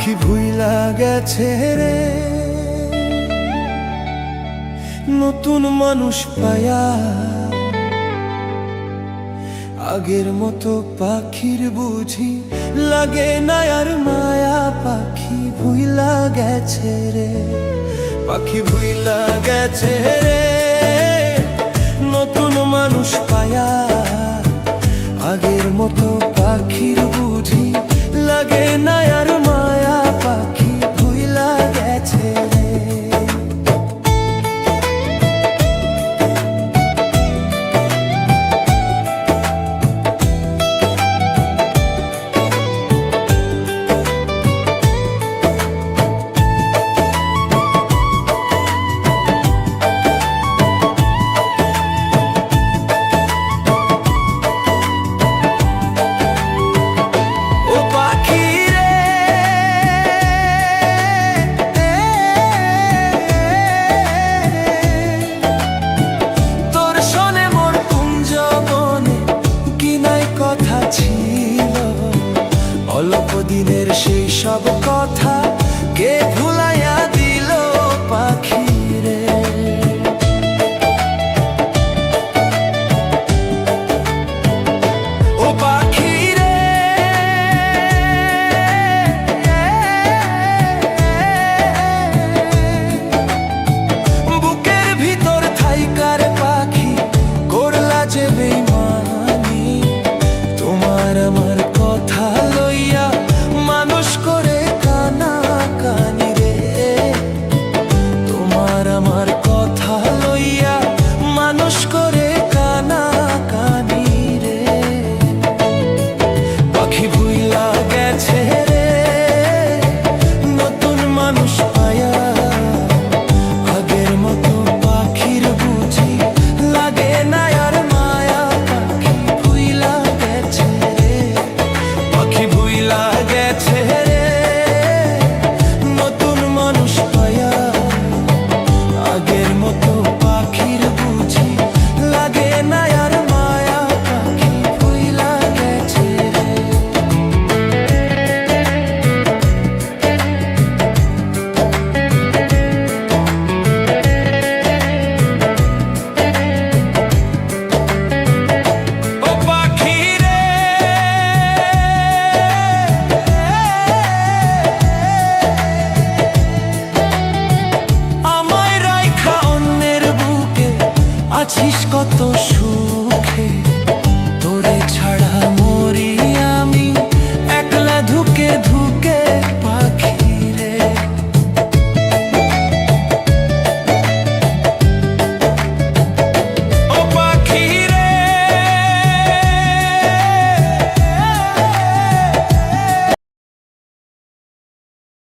পাখি ভুইলা গেছে রে নতুন মানুষ পায়া, আগের মতো পাখির বুঝি লাগে না আর মায়া। পাখি ভুইলা গেছে রে, পাখি ভুইলা গেছে রে নতুন মানুষ পায়া, আগের মতো পাখির বুঝি লাগে না আর মায়া। পাখি ভুইলা গেছে রে। অল্প দিনের সেই সব কথা কে ভুলাইয়া দিল পাখি রে। ও পাখি রে বুকের ভিতর থাইকার পাখি করলা যে বেইমানি, তোমার আমার কথা লইয়া মানুষ করে কানা কানি রে। তোমার আমার কথা লইয়া মানুষ করে কানা কানি রে। পাখি ভুইলা গেছে রে নতুন মানুষ পায়া, আগের মতো পাখির বুঝি লাগে না আর মায়া। পাখি ভুইলা গেছে রে, পাখি ভুইলা গেছে রে নতুন মানুষ পায়া, আগের মতো পাখির বুঝি লাগে না আর মায়া। পাখি ভুইলা গেছে রে। ও পাখি রে আমায় রাইখা অন্যের বুকে আছিস কত